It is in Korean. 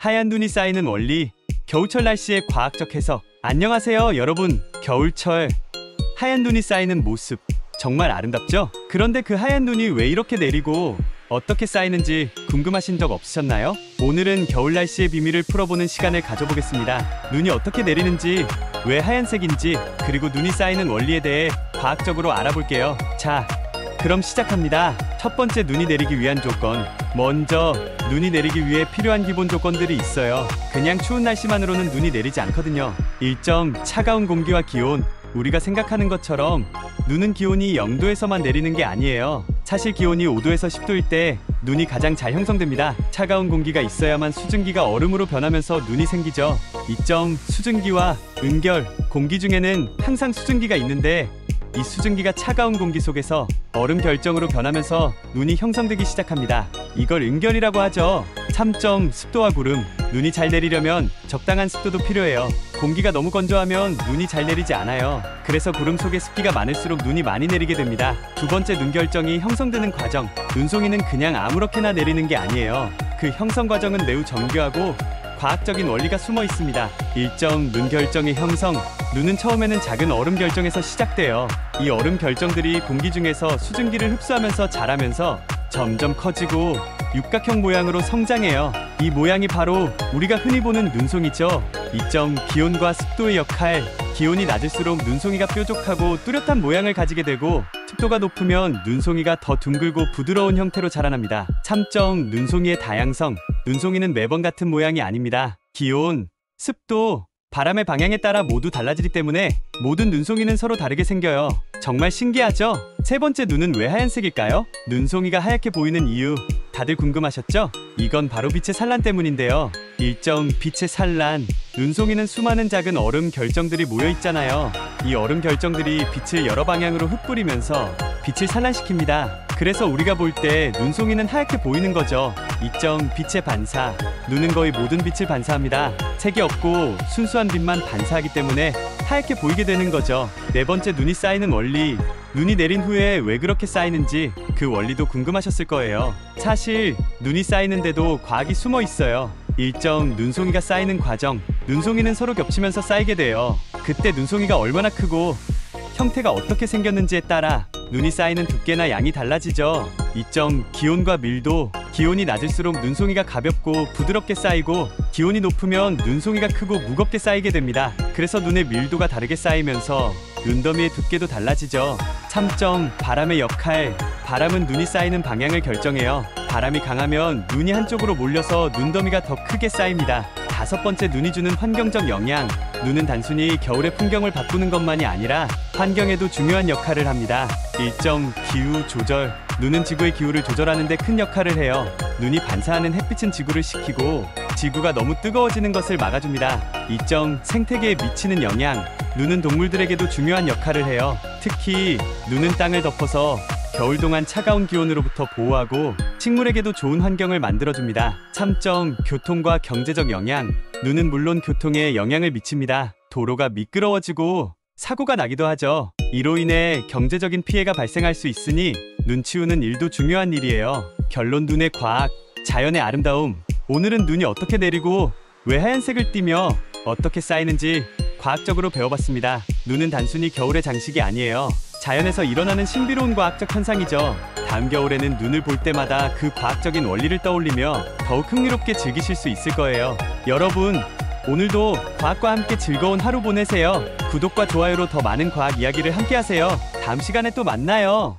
하얀 눈이 쌓이는 원리, 겨울철 날씨의 과학적 해석. 안녕하세요 여러분. 겨울철 하얀 눈이 쌓이는 모습 정말 아름답죠? 그런데 그 하얀 눈이 왜 이렇게 내리고 어떻게 쌓이는지 궁금하신 적 없으셨나요? 오늘은 겨울 날씨의 비밀을 풀어보는 시간을 가져보겠습니다. 눈이 어떻게 내리는지, 왜 하얀색인지, 그리고 눈이 쌓이는 원리에 대해 과학적으로 알아볼게요. 자, 그럼 시작합니다. 첫 번째, 눈이 내리기 위한 조건. 먼저 눈이 내리기 위해 필요한 기본 조건들이 있어요. 그냥 추운 날씨만으로는 눈이 내리지 않거든요. 1점, 차가운 공기와 기온. 우리가 생각하는 것처럼 눈은 기온이 0도에서만 내리는 게 아니에요. 사실 기온이 5도에서 10도일 때 눈이 가장 잘 형성됩니다. 차가운 공기가 있어야만 수증기가 얼음으로 변하면서 눈이 생기죠. 2점, 수증기와 응결. 공기 중에는 항상 수증기가 있는데 이 수증기가 차가운 공기 속에서 얼음 결정으로 변하면서 눈이 형성되기 시작합니다. 이걸 응결이라고 하죠. 3점, 습도와 구름. 눈이 잘 내리려면 적당한 습도도 필요해요. 공기가 너무 건조하면 눈이 잘 내리지 않아요. 그래서 구름 속에 습기가 많을수록 눈이 많이 내리게 됩니다. 두 번째, 눈 결정이 형성되는 과정. 눈송이는 그냥 아무렇게나 내리는 게 아니에요. 그 형성 과정은 매우 정교하고 과학적인 원리가 숨어 있습니다. 1점, 눈 결정의 형성. 눈은 처음에는 작은 얼음 결정에서 시작돼요. 이 얼음 결정들이 공기 중에서 수증기를 흡수하면서 자라면서 점점 커지고 육각형 모양으로 성장해요. 이 모양이 바로 우리가 흔히 보는 눈송이죠. 2점, 기온과 습도의 역할. 기온이 낮을수록 눈송이가 뾰족하고 뚜렷한 모양을 가지게 되고, 습도가 높으면 눈송이가 더 둥글고 부드러운 형태로 자라납니다. 3점, 눈송이의 다양성. 눈송이는 매번 같은 모양이 아닙니다. 기온, 습도, 바람의 방향에 따라 모두 달라지기 때문에 모든 눈송이는 서로 다르게 생겨요. 정말 신기하죠? 세 번째, 눈은 왜 하얀색일까요? 눈송이가 하얗게 보이는 이유, 다들 궁금하셨죠? 이건 바로 빛의 산란 때문인데요. 1점, 빛의 산란. 눈송이는 수많은 작은 얼음 결정들이 모여 있잖아요. 이 얼음 결정들이 빛을 여러 방향으로 흩뿌리면서 빛을 산란시킵니다. 그래서 우리가 볼 때 눈송이는 하얗게 보이는 거죠. 2점, 빛의 반사. 눈은 거의 모든 빛을 반사합니다. 색이 없고 순수한 빛만 반사하기 때문에 하얗게 보이게 되는 거죠. 네 번째, 눈이 쌓이는 원리. 눈이 내린 후에 왜 그렇게 쌓이는지 그 원리도 궁금하셨을 거예요. 사실 눈이 쌓이는데도 과학이 숨어 있어요. 1점, 눈송이가 쌓이는 과정. 눈송이는 서로 겹치면서 쌓이게 돼요. 그때 눈송이가 얼마나 크고 형태가 어떻게 생겼는지에 따라 눈이 쌓이는 두께나 양이 달라지죠. 2점, 기온과 밀도. 기온이 낮을수록 눈송이가 가볍고 부드럽게 쌓이고, 기온이 높으면 눈송이가 크고 무겁게 쌓이게 됩니다. 그래서 눈의 밀도가 다르게 쌓이면서 눈더미의 두께도 달라지죠. 3점, 바람의 역할. 바람은 눈이 쌓이는 방향을 결정해요. 바람이 강하면 눈이 한쪽으로 몰려서 눈더미가 더 크게 쌓입니다. 다섯 번째, 눈이 주는 환경적 영향. 눈은 단순히 겨울의 풍경을 바꾸는 것만이 아니라 환경에도 중요한 역할을 합니다. 1점, 기후 조절. 눈은 지구의 기후를 조절하는 데 큰 역할을 해요. 눈이 반사하는 햇빛은 지구를 식히고 지구가 너무 뜨거워지는 것을 막아줍니다. 2점, 생태계에 미치는 영향. 눈은 동물들에게도 중요한 역할을 해요. 특히 눈은 땅을 덮어서 겨울 동안 차가운 기온으로부터 보호하고 식물에게도 좋은 환경을 만들어줍니다. 3점, 교통과 경제적 영향. 눈은 물론 교통에 영향을 미칩니다. 도로가 미끄러워지고 사고가 나기도 하죠. 이로 인해 경제적인 피해가 발생할 수 있으니 눈 치우는 일도 중요한 일이에요. 결론, 눈의 과학, 자연의 아름다움. 오늘은 눈이 어떻게 내리고 왜 하얀색을 띠며 어떻게 쌓이는지 과학적으로 배워봤습니다. 눈은 단순히 겨울의 장식이 아니에요. 자연에서 일어나는 신비로운 과학적 현상이죠. 다음 겨울에는 눈을 볼 때마다 그 과학적인 원리를 떠올리며 더욱 흥미롭게 즐기실 수 있을 거예요. 여러분, 오늘도 과학과 함께 즐거운 하루 보내세요. 구독과 좋아요로 더 많은 과학 이야기를 함께 하세요. 다음 시간에 또 만나요.